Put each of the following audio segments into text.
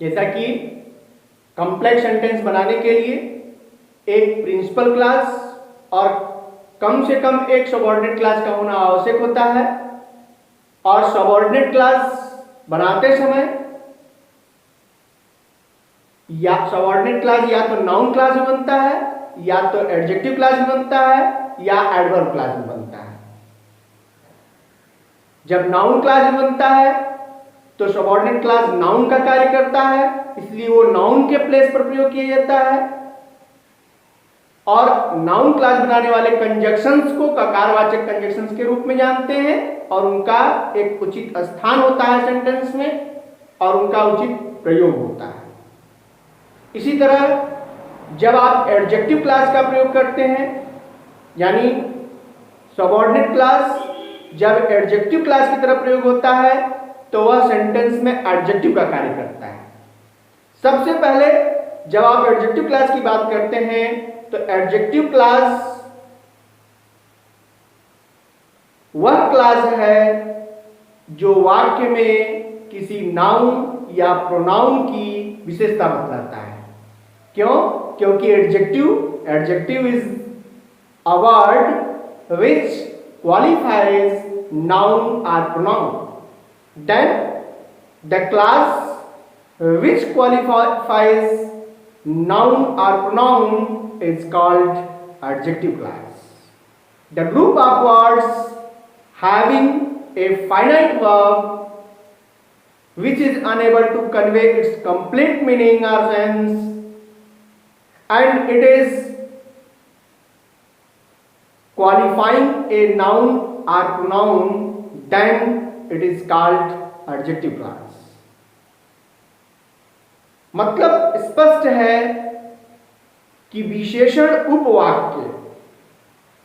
जैसा कि complex sentence बनाने के लिए एक प्रिंसिपल क्लास और कम से कम एक सबऑर्डिनेट क्लास का होना आवश्यक होता है, और सबऑर्डिनेट क्लास बनाते समय या सबऑर्डिनेट क्लास या तो नाउन क्लास में बनता है, या तो एडजेक्टिव क्लास में बनता है, या एडवर्ब क्लास में बनता है। जब नाउन क्लास में बनता है तो सबऑर्डिनेट क्लास नाउन का कार्य करता है, इसलिए वो नाउन के प्लेस पर प्रयोग किया जाता है, और नाउन क्लास बनाने वाले कंजक्शंस को ककारवाचक कंजक्शंस के रूप में जानते हैं, और उनका एक उचित स्थान होता है सेंटेंस में, और उनका उचित प्रयोग होता है। इसी तरह जब आप एडजेक्टिव क्लास का प्रयोग करते हैं, यानी सबऑर्डिनेट क्लास जब एडजेक्टिव क्लास की तरह प्रयोग होता है तो वह सेंटेंस में एडजेक्टिव का कार्य करता है। सबसे पहले जब आप एडजेक्टिव क्लास की बात करते हैं तो एडजेक्टिव क्लास वह क्लास है जो वाक्य में किसी नाउन या प्रोनाउन की विशेषता बतलाता है। क्यों? क्योंकि adjective is a word which qualifies noun or pronoun. Then the class which qualifies noun or pronoun is called adjective class. The group of words having a finite verb which is unable to convey its complete meaning or sense, and it is qualifying a noun or pronoun, then it is called adjective class. मतलब स्पष्ट है कि विशेषण उपवाक्य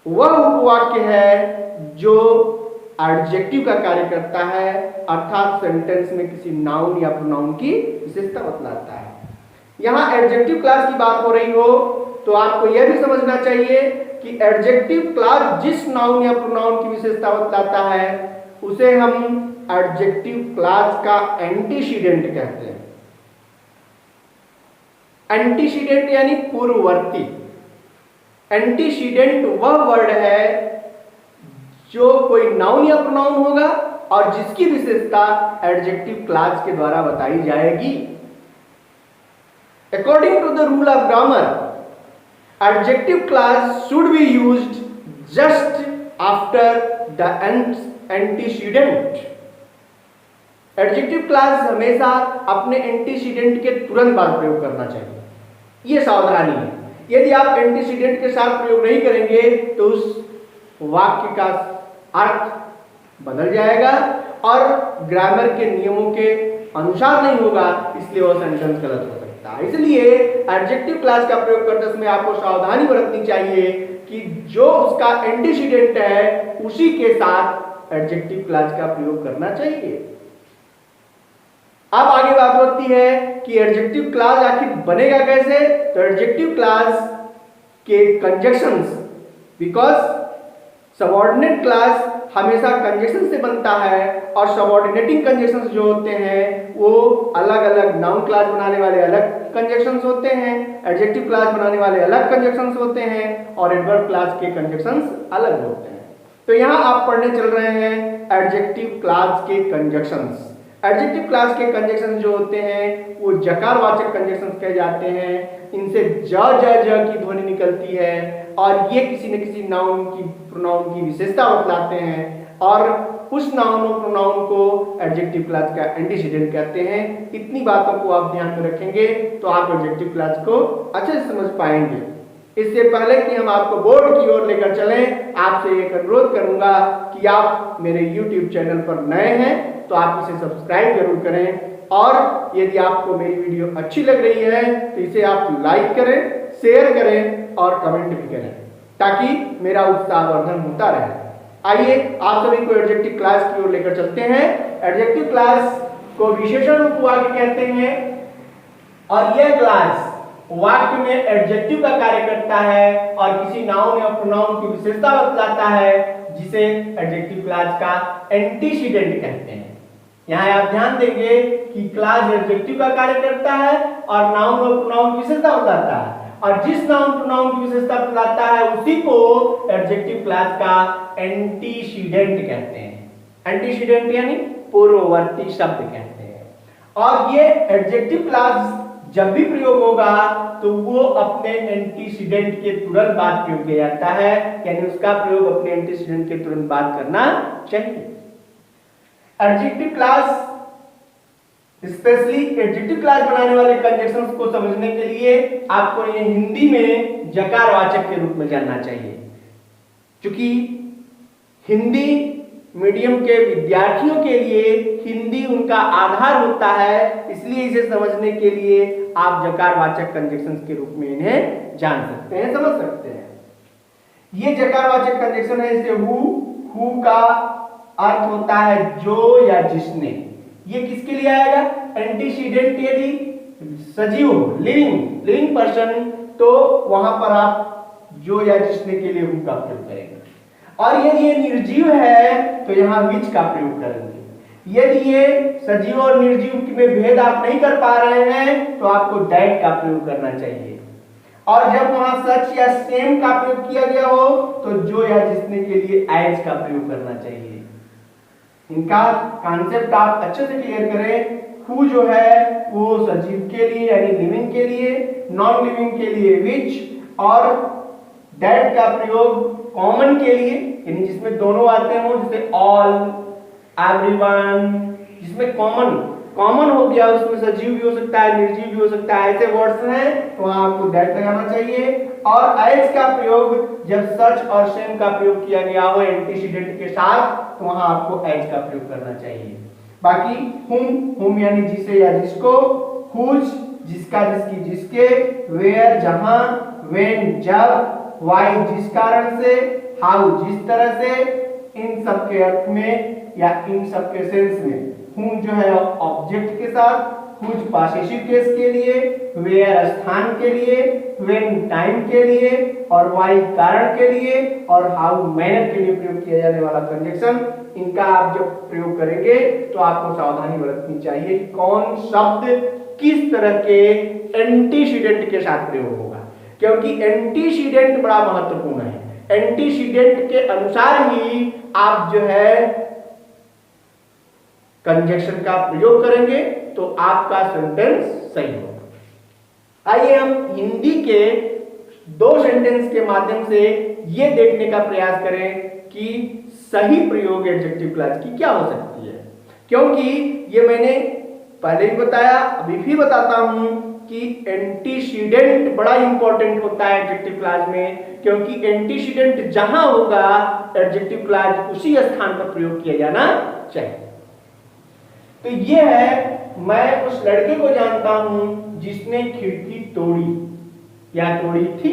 वह उपवाक्य है जो adjective का कार्य करता है, अर्थात सेंटेंस में किसी नाउन या प्रोनाउन की विशेषता बतलाता है। यहां एडजेक्टिव क्लास की बात हो रही हो तो आपको यह भी समझना चाहिए कि एडजेक्टिव क्लास जिस नाउन या प्रोनाउन की विशेषता बतलाता है उसे हम एडजेक्टिव क्लास का एंटीसीडेंट कहते हैं। एंटीसीडेंट यानी पूर्ववर्ती। एंटीसीडेंट वह वर्ड है जो कोई नाउन या प्रोनाउन होगा और जिसकी विशेषता एडजेक्टिव क्लास के द्वारा बताई जाएगी। According to the rule of grammar, adjective class should be used just after the antecedent. Adjective class हमेशा अपने एंटीसीडेंट के तुरंत बाद प्रयोग करना चाहिए। यह सावधानी है। यदि आप एंटीसीडेंट के साथ प्रयोग नहीं करेंगे तो उस वाक्य का अर्थ बदल जाएगा और ग्रामर के नियमों के अनुसार नहीं होगा, इसलिए वह सेंटेंस गलत हो सकता है। इसलिए एडजेक्टिव क्लास का प्रयोग करते समय आपको सावधानी बरतनी चाहिए कि जो उसका एंटीसीडेंट है उसी के साथ एडजेक्टिव क्लास का प्रयोग करना चाहिए। अब आगे बात होती है कि एडजेक्टिव क्लास आखिर बनेगा कैसे। तो एडजेक्टिव क्लास के कंजक्शंस, बिकॉज सबऑर्डिनेट क्लास हमेशा कंजक्शन से बनता है और सबऑर्डिनेटिंग कंजक्शंस जो होते हैं वो अलग अलग, नाउन क्लास बनाने वाले अलग कंजक्शंस होते हैं, एडजेक्टिव क्लास बनाने वाले अलग कंजक्शंस होते हैं और एडवर्ब क्लास के कंजक्शंस अलग होते हैं। तो यहां आप पढ़ने चल रहे हैं एडजेक्टिव क्लास के कंजक्शंस। एडजेक्टिव क्लास के कंजक्शंस जो होते हैं वो जकारवाचक कंजक्शंस कहे जाते हैं। इनसे ज की ध्वनि निकलती है और ये किसी न किसी नाउन की, प्रोनाउन की विशेषता बतलाते हैं और उस नाउन और प्रोनाउन को एडजेक्टिव क्लास का एंटीसीडेंट कहते हैं। इतनी बातों को आप ध्यान में रखेंगे तो आप एडजेक्टिव क्लास को अच्छे से समझ पाएंगे। इससे पहले कि हम आपको बोर्ड की ओर लेकर चलें, आपसे एक अनुरोध करूंगा कि आप मेरे YouTube चैनल पर नए हैं तो आप इसे सब्सक्राइब जरूर करें, और यदि आपको मेरी वीडियो अच्छी लग रही है तो इसे आप लाइक करें, शेयर करें और कमेंट भी करें ताकि मेरा उत्साहवर्धन होता रहे। आइए आप सभी को एडजेक्टिव क्लास की ओर लेकर चलते हैं। एडजेक्टिव क्लास को विशेषण उपवाक्य कहते हैं और यह क्लास वाक्य में एडजेक्टिव का कार्य करता है और किसी नाउन या प्रोनाउन की विशेषता बतलाता है जिसे एडजेक्टिव क्लास का एंटीसीडेंट कहते हैं। यहाँ आप ध्यान देंगे कि क्लास एडजेक्टिव का कार्य करता है और नाउन और प्रोनाउन की विशेषता बताता है, और जिस नाउन प्रोनाउन की विशेषता बताता है उसी को एडजेक्टिव क्लास का एंटीसीडेंट कहते हैं। एंटीसीडेंट यानी पूर्ववर्ती शब्द कहते हैं। और ये एडजेक्टिव क्लास जब भी प्रयोग होगा तो वो अपने एंटीसीडेंट के तुरंत बाद प्रयोग किया जाता है, यानी उसका प्रयोग अपने एंटीसीडेंट के तुरंत बाद करना चाहिए। Adjective class, specially adjective class बनाने वाले कंजक्शंस को समझने के लिए आपको ये हिंदी में जकारवाचक के रूप में जानना चाहिए। क्योंकि हिंदी मीडियम के विद्यार्थियों के लिए हिंदी उनका आधार होता है, इसलिए इसे समझने के लिए आप जकारवाचक कंजक्शंस के रूप में इन्हें जान सकते हैं, समझ सकते हैं। ये जकारवाचक कंजक्शन है, जैसे हु का अर्थ होता है जो या जिसने। ये किसके लिए आएगा? एंटीसीडेंट यदि सजीव लिविंग पर्सन तो वहां पर आप जो या जिसने के लिए हु का प्रयोग करेंगे, और यदि ये निर्जीव है तो यहाँ विच का प्रयोग करेंगे। यदि ये सजीव और निर्जीव में भेद आप नहीं कर पा रहे हैं तो आपको दैट का प्रयोग करना चाहिए, और जब वहां सच या सेम का प्रयोग किया गया हो तो जो या जिसने के लिए एज का प्रयोग करना चाहिए। इनका कॉन्सेप्ट आप अच्छे से क्लियर करें। हु जो है वो सजीव के लिए यानी लिविंग के लिए, नॉन लिविंग के लिए विच, और दैट का प्रयोग कॉमन के लिए यानी जिसमें दोनों आते हैं, जैसे ऑल, एवरीवन, जिसमें कॉमन हो गया, उसमें सजीव भी हो सकता है, निर्जीव भी हो सकता है, ऐसे वर्ड्स हैं तो वहां आपको दैट लगाना चाहिए। और एज का प्रयोग जब सच और सेम का प्रयोग किया गया हो एंटीसीडेंट के साथ तो वहां आपको एज का प्रयोग करना चाहिए। बाकी हुम यानी जिसे या जिसको, हुज जिसका जिसकी जिसके, वेयर जहां, व्हेन जब, वाई जिस कारण से, हाउ जिस तरह से, इन सब के अर्थ में या इन सब के सेंस में। हुम जो है ऑब्जेक्ट के साथ, हुज पासेसिव केस के लिए, वेयर स्थान के लिए, व्हेन टाइम के लिए, और वाई कारण के लिए, और हाउ मैनर के लिए प्रयोग किया जाने वाला कंजक्शन। इनका आप जब प्रयोग करेंगे तो आपको सावधानी बरतनी चाहिए कि कौन शब्द किस तरह के एंटीसीडेंट के साथ प्रयोग होगा, क्योंकि एंटीसीडेंट बड़ा महत्वपूर्ण है। एंटीसीडेंट के अनुसार ही आप जो है कंजक्शन का प्रयोग करेंगे तो आपका सेंटेंस सही होगा। आइए हम हिंदी के दो सेंटेंस के माध्यम से यह देखने का प्रयास करें कि सही प्रयोग एडजेक्टिव क्लास की क्या हो सकती है, क्योंकि ये मैंने पहले भी बताया, अभी भी बताता हूं कि एंटीसीडेंट बड़ा इंपॉर्टेंट होता है एडजेक्टिव क्लास में, क्योंकि एंटीसीडेंट जहां होगा एडजेक्टिव क्लास उसी स्थान पर प्रयोग किया जाना चाहिए। तो ये है, मैं उस लड़के को जानता हूं जिसने खिड़की तोड़ी या तोड़ी थी।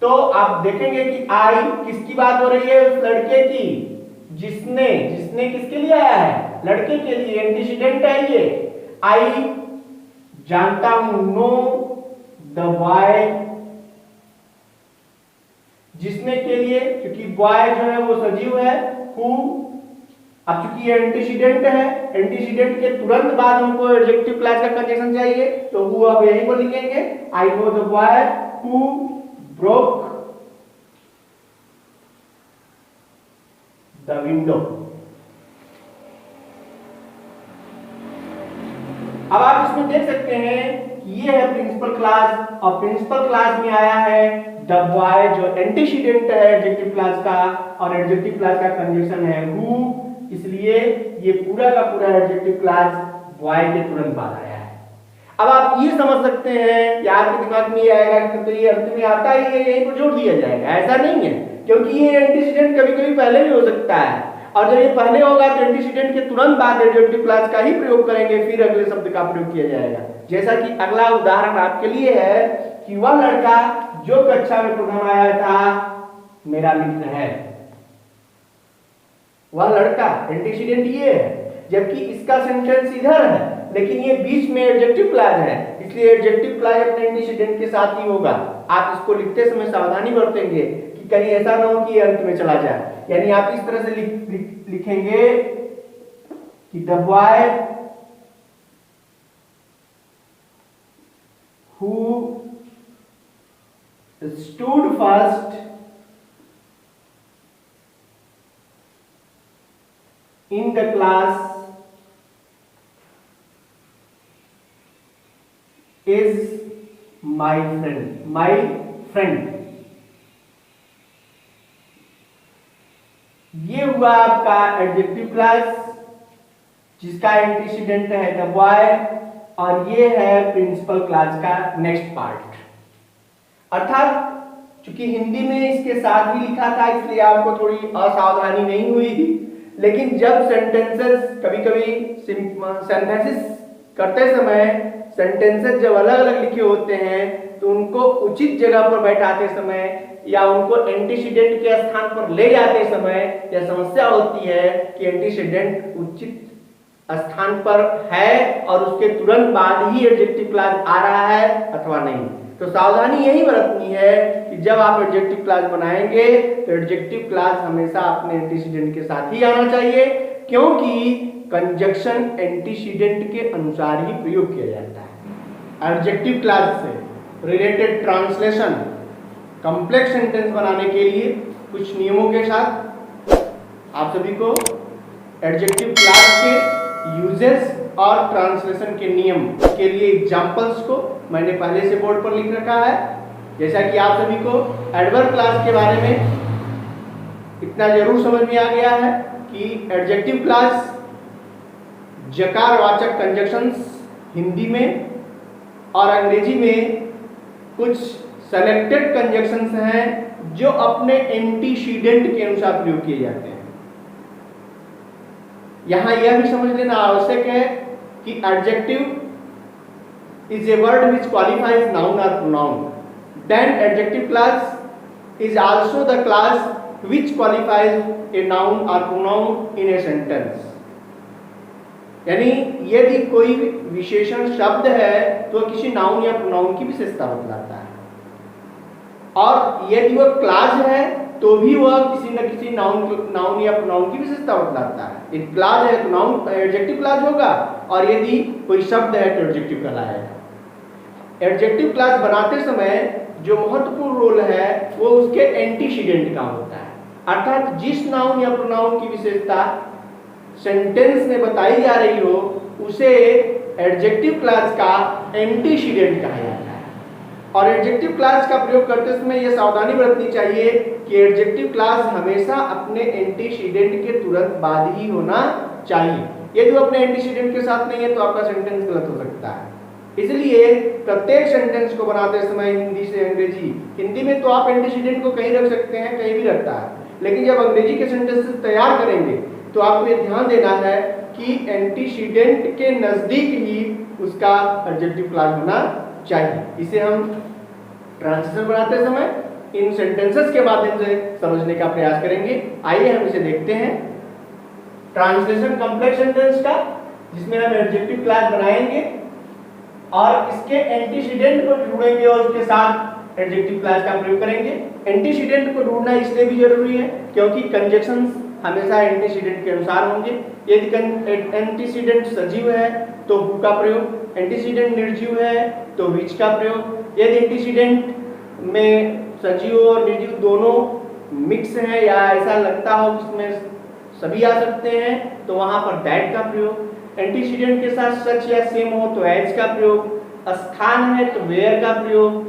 तो आप देखेंगे कि आई किसकी बात हो रही है? उस लड़के की, जिसने किसके लिए आया है? लड़के के लिए। एंटीसीडेंट है ये। आई जानता हूं, नो द बॉय, जिसने के लिए, क्योंकि बॉय जो है वो सजीव है। हु, अब चूंकि ये एंटीसीडेंट है, एंटीसीडेंट के तुरंत बाद हमको एडजेक्टिव क्लास का कंजक्शन चाहिए, तो हु अब यहीं पर लिखेंगे। I know the boy who broke the window. अब आप इसमें देख सकते हैं कि ये है प्रिंसिपल क्लास, और प्रिंसिपल क्लास में आया है द बॉय जो एंटीसीडेंट है एडजेक्टिव क्लास का, और एडजेक्टिव क्लास का कंजक्शन है हु, इसलिए ये पूरा का पूरा एडजेक्टिव क्लास बॉय के तुरंत बाद आया है। अब आप ये समझ सकते हैं कि आपके दिमाग में ये आएगा कि तो ये अर्थ में आता ही है, यहीं पर जोड़ दिया जाएगा। ऐसा नहीं है, क्योंकि ये एंटीसीडेंट कभी कभी पहले भी हो सकता है, और जब ये पहले होगा तो एंटीसीडेंट के तुरंत बाद एडजेक्टिव क्लास का ही प्रयोग करेंगे, फिर अगले शब्द का प्रयोग किया जाएगा। जैसा कि अगला उदाहरण आपके लिए है कि वह लड़का जो कक्षा में प्रथम आया था मेरा मित्र है। वह लड़का एंटीसीडेंट ये है, जबकि इसका सेंटेंस इधर है, लेकिन ये बीच में एडजेक्टिव क्लॉज है, इसलिए एडजेक्टिव क्लॉज अपने एंटीसीडेंट के साथ ही होगा। आप इसको लिखते समय सावधानी बरतेंगे कि कहीं ऐसा ना हो कि अंत में चला जाए। यानी आप इस तरह से लिखेंगे कि the boy who stood first in the class is my friend। ये हुआ आपका एडजेक्टिव क्लास जिसका एंटीसीडेंट है द बॉय, और ये है प्रिंसिपल क्लास का नेक्स्ट पार्ट। अर्थात चूंकि हिंदी में इसके साथ ही लिखा था इसलिए आपको थोड़ी असावधानी नहीं हुई थी, लेकिन जब सेंटेंसेस कभी कभी सिंथेसिस करते समय सेंटेंसेस जब अलग अलग लिखे होते हैं तो उनको उचित जगह पर बैठाते समय या उनको एंटीसीडेंट के स्थान पर ले जाते समय यह समस्या होती है कि एंटीसीडेंट उचित स्थान पर है और उसके तुरंत बाद ही एडजेक्टिव क्लास आ रहा है अथवा नहीं। तो सावधानी यही बरतनी है कि जब आप एडजेक्टिव क्लास बनाएंगे तो एडजेक्टिव क्लास हमेशा अपने एंटीसीडेंट के साथ ही आना चाहिए, क्योंकि कंजक्शन एंटीसीडेंट के अनुसार ही प्रयोग किया जाता है। एडजेक्टिव क्लास से रिलेटेड ट्रांसलेशन कॉम्प्लेक्स सेंटेंस बनाने के लिए कुछ नियमों के साथ आप सभी को एडजेक्टिव क्लास के यूजेस और ट्रांसलेशन के नियम के लिए एग्जांपल्स को मैंने पहले से बोर्ड पर लिख रखा है। जैसा कि आप सभी को एडवर्ब क्लास के बारे में इतना जरूर समझ में आ गया है कि एडजेक्टिव क्लास जकार वाचक कंजक्शंस हिंदी में और अंग्रेजी में कुछ सेलेक्टेड कंजक्शंस हैं जो अपने एंटीसीडेंट के अनुसार प्रयोग किए जाते हैं। यहां यह भी समझ लेना आवश्यक है कि adjective is a word which qualifies noun और pronoun, then adjective class is also the class which qualifies a noun और प्रोनाउन इन ए सेंटेंस। यानी यदि कोई विशेषण शब्द है तो किसी नाउन या प्रोनाउन की विशेषता बतलाता है, और यदि वह क्लास है तो भी वह किसी न किसी नाउन या प्रोनाउन की विशेषता बतलाता है। यदि क्लास है तो नाउन एडजेक्टिव क्लास होगा, और यदि कोई शब्द है तो एडजेक्टिव कहलाएगा। एडजेक्टिव क्लास बनाते समय जो महत्वपूर्ण रोल है वो उसके एंटीसीडेंट का होता है, अर्थात जिस नाउन या प्रोनाउन की विशेषता सेंटेंस में बताई जा रही हो उसे एडजेक्टिव क्लास का एंटीसीडेंट कहा जाता है। और एडजेक्टिव क्लास का प्रयोग करते समय यह सावधानी बरतनी चाहिए कि एडजेक्टिव क्लास हमेशा अपने एंटीसीडेंट के तुरंत बाद ही होना चाहिए। यदि वो अपने एंटीसीडेंट के साथ नहीं है तो आपका सेंटेंस गलत हो सकता है। इसलिए प्रत्येक सेंटेंस को बनाते समय हिंदी से अंग्रेजी, हिंदी में तो आप एंटीसीडेंट को कहीं रख सकते हैं, कहीं भी रखता है, लेकिन जब अंग्रेजी के सेंटेंसेस तैयार करेंगे तो आपको ये ध्यान देना है कि एंटीसीडेंट के नजदीक ही उसका एडजेक्टिव क्लास होना चाहिए। इसे हम ट्रांसलेशन बनाते समय इन सेंटेंसेस के माध्यम से समझने का प्रयास करेंगे। आइए हम इसे देखते हैं। ट्रांसलेशन कॉम्प्लेक्स सेंटेंस का, जिसमें हम एडजेक्टिव क्लास बनाएंगे और इसके एंटीसीडेंट को ढूंढेंगे और उसके साथ एडजेक्टिव क्लास का प्रयोग करेंगे। एंटीसीडेंट को ढूंढना इसलिए भी जरूरी है क्योंकि कंजक्शंस हमेशा एंटीसीडेंट के अनुसार होंगे। यदि एंटीसीडेंट सजीव है तो हु का प्रयोग, एंटीसीडेंट निर्जीव है तो विच का प्रयोग, यदि एंटीसीडेंट में सजीव और निर्जीव दोनों मिक्स है या ऐसा लगता हो उसमें सभी आ सकते हैं तो वहां पर दैट का प्रयोग, एंटीसीडेंट के साथ सच या सेम हो तो एज का प्रयोग, स्थान है तो वेयर का प्रयोग,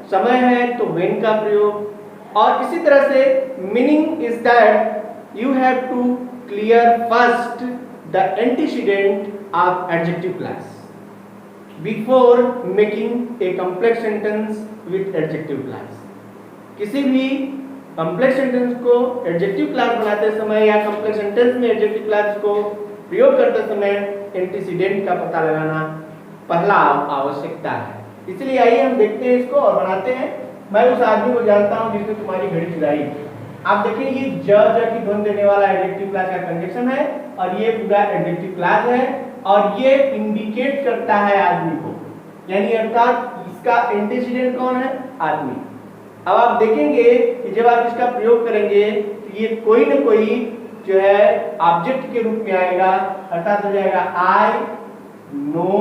समय है तो व्हेन का प्रयोग, और इसी तरह से meaning is that you have to clear first the antecedent of adjective class before making a complex sentence with adjective class। किसी भी complex sentence को adjective class बनाते समय या complex sentence में adjective class को प्रयोग करते समय antecedent का पता लगाना पहला आवश्यकता है। इसलिए आइए हम देखते हैं इसको और बनाते हैं। मैं उस आदमी को जानता हूँ जिसने तुम्हारी घड़ी चुराई। आप देखिए ये ज की ध्वनि देने वाला एडजेक्टिव क्लास का कंजक्शन है और ये पूरा एडजेक्टिव क्लास है और ये इंडिकेट करता है आदमी को, यानी अर्थात इसका एंटीसीडेंट कौन है? आदमी। अब आप देखेंगे कि जब आप इसका प्रयोग करेंगे तो ये कोई न कोई जो है ऑब्जेक्ट के रूप में आएगा, अर्थात हो जाएगा आई नो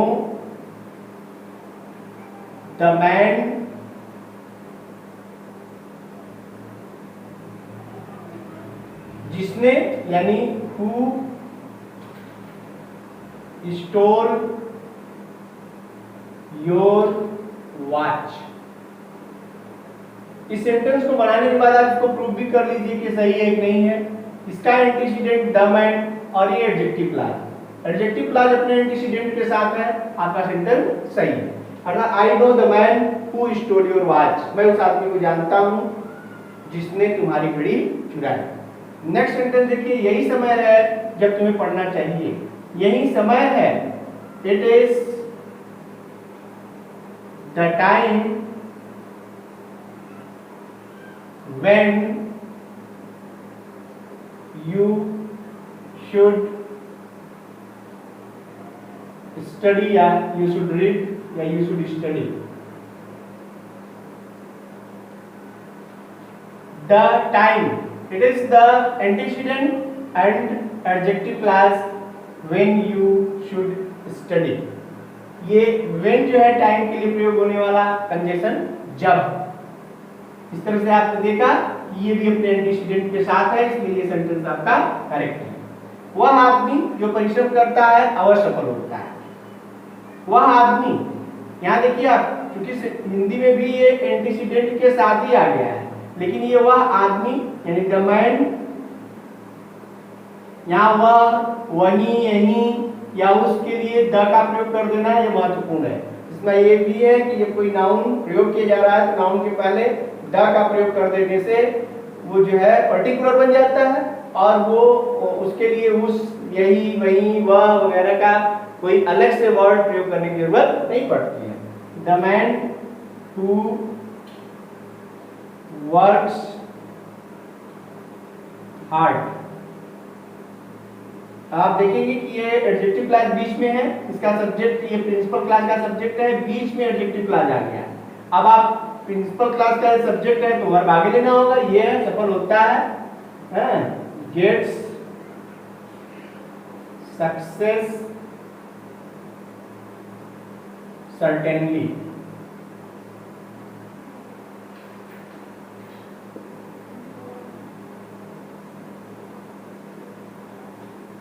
द मैन जिसने, यानी हु स्टोर योर वॉच। इस सेंटेंस को बनाने के बाद आप इसको प्रूव भी कर लीजिए कि सही है कि नहीं है। इसका एंटीसीडेंट द मैन और ये एडजेक्टिव क्लॉज, एडजेक्टिव क्लॉज अपने एंटीसीडेंट के साथ है, आपका सेंटेंस सही है। अर्थात I know the man who store your watch, मैं उस आदमी को जानता हूं जिसने तुम्हारी घड़ी चुराई। नेक्स्ट सेंटेंस देखिए, यही समय है जब तुम्हें पढ़ना चाहिए, यही समय है, it is the time when you should study, या यू शुड रीड, या you should study. The time, it is the antecedent and adjective clause when you should study। ये when जो है टाइम के लिए प्रयोग होने वाला कंजक्शन जब। इस तरह से आपने देखा ये भी अपने एंटीसीडेंट के साथ है, इसलिए ये सेंटेंस आपका करेक्ट है। वह आदमी जो परिश्रम करता है अवश्य सफल होता है। वह आदमी, यहाँ देखिए आप, क्योंकि हिंदी में भी ये एंटीसीडेंट के साथ ही आ गया है, लेकिन ये वह आदमी यानी द मैन, यहाँ वह, वही, यही या उसके लिए द का प्रयोग कर देना ये महत्वपूर्ण है। इसमें ये भी है कि ये कोई नाउन प्रयोग किया जा रहा है तो नाउन के पहले द का प्रयोग कर देने से वो जो है पर्टिकुलर बन जाता है और वो उसके लिए उस, यही, वही, वह वगैरह का कोई अलग से वर्ड प्रयोग करने की जरूरत नहीं पड़ती है। The man who works hard, आप देखेंगे कि ये एडजेक्टिव क्लॉज बीच में है, इसका सब्जेक्ट, ये प्रिंसिपल क्लॉज का सब्जेक्ट है, बीच में एडजेक्टिव क्लॉज आ गया। अब आप प्रिंसिपल क्लॉज का सब्जेक्ट है तो वर्ब आगे लेना होगा, ये सफल होता है, गेट्स सक्सेस सर्टेनली।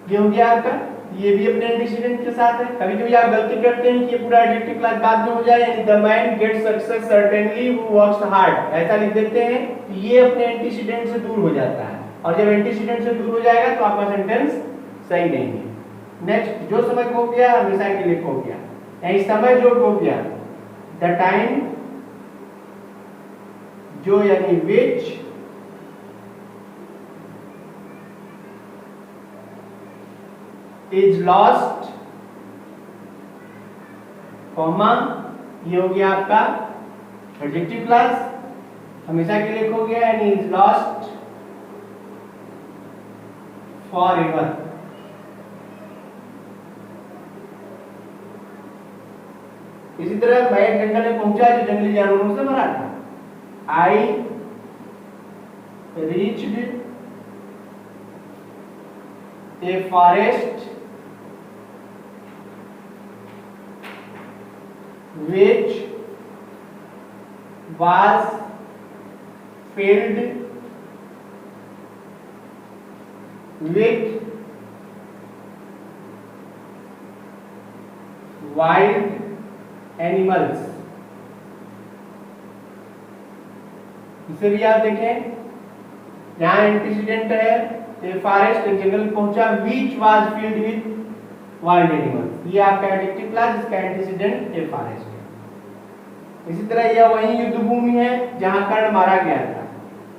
ये हो गया आपका, ये भी अपने एंटीसीडेंट के साथ है। कभी कभी आप गलती करते हैं कि ये पूरा एडजेक्टिव क्लॉज बाद में हो जाए, यानी the man gets success certainly who works hard, ऐसा लिख देते हैं तो ये अपने एंटीसीडेंट से दूर हो जाता है, और जब एंटीसीडेंट से दूर हो जाएगा तो आपका सेंटेंस सही नहीं है। नेक्स्ट, जो समय खो गया हमेशा के लिए खो गया, यानी समय जो खो गया, द टाइम जो यानी विच is lost, कॉमा, ये हो गया आपका एडजेक्टिव क्लॉज, हमेशा के लिए खो गया यानी is lost forever। इसी तरह मैं एक जंगल में पहुंचा जो जंगली जानवरों से भरा था। I reached a forest which was filled with wild animals। इसे भी आप देखें, यहाँ एंटीसीडेंट है, ए फॉरेस्ट जंगल पहुंचा, which was filled with wild animals, ये आपका एडजेक्टिव क्लॉज, इसका एंटीसीडेंट ए फॉरेस्ट है। इसी तरह यह वही युद्ध भूमि है जहां कर्ण मारा गया था,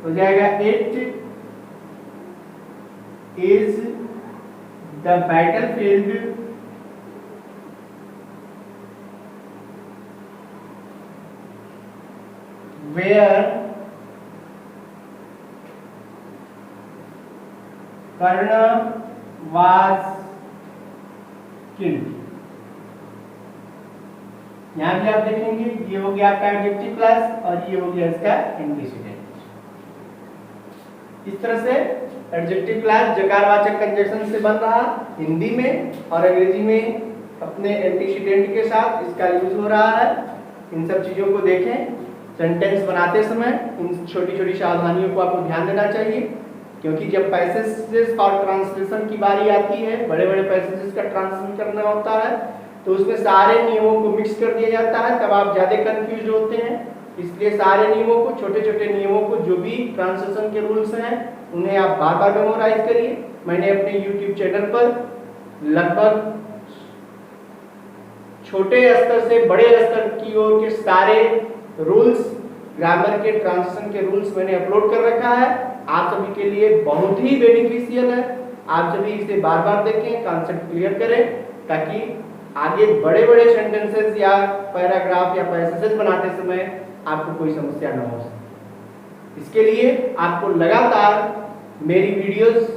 तो जाएगा it is the battlefield where Karna was killed. यहां भी आप देखेंगे ये हो गया आपका एडजेक्टिव क्लॉज और ये हो गया इसका एंटीसीडेंट। इस तरह से एडजेक्टिव क्लास जकारवाचक कंजक्शन से बन रहा, हिंदी में और अंग्रेजी में अपने एंटीसीडेंट के साथ इसका यूज हो रहा है। इन सब चीज़ों को देखें। सेंटेंस बनाते समय इन छोटी छोटी सावधानियों को आपको ध्यान देना चाहिए, क्योंकि जब पैसेजेस और ट्रांसलेशन की बारी आती है, बड़े बड़े पैसेजेस का ट्रांसलेशन करना होता है, तो उसमें सारे नियमों को मिक्स कर दिया जाता है, तब आप ज़्यादा कंफ्यूज होते हैं। इसलिए सारे नियमों को, छोटे छोटे नियमों को, जो भी ट्रांसलेशन के रूल्स हैं, उन्हें आप बार बार मेमोराइज करिए। मैंने अपने YouTube चैनल पर लगभग छोटे स्तर से बड़े स्तर की ओर के सारे रूल्स, ग्रामर के, ट्रांसलेशन के रूल्स मैंने अपलोड कर रखा है। आप सभी के लिए बहुत ही बेनिफिशियल है। आप सभी इसे बार बार देखें, कॉन्सेप्ट क्लियर करें, ताकि आगे बड़े बड़े सेंटेंसेस या पैराग्राफ या पैसेजेस बनाते समय आपको कोई समस्या न हो सके। इसके लिए आपको लगातार मेरी वीडियोस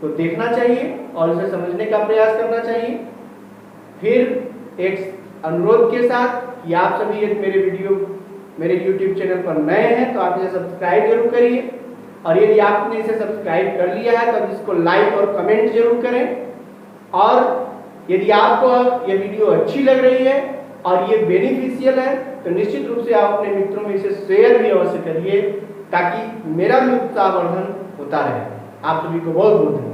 को देखना चाहिए और उसे समझने का प्रयास करना चाहिए। फिर एक अनुरोध के साथ कि आप सभी यदि मेरे YouTube चैनल पर नए हैं तो आप इसे सब्सक्राइब जरूर करिए, और यदि आपने इसे सब्सक्राइब कर लिया है तो इसको लाइक और कमेंट जरूर करें। और यदि आपको ये वीडियो अच्छी लग रही है और ये बेनिफिशियल है तो निश्चित रूप से आप अपने मित्रों में इसे शेयर भी अवश्य करिए, ताकि मेरा भी उत्साहवर्धन होता रहे। आप सभी को बहुत बहुत धन्यवाद।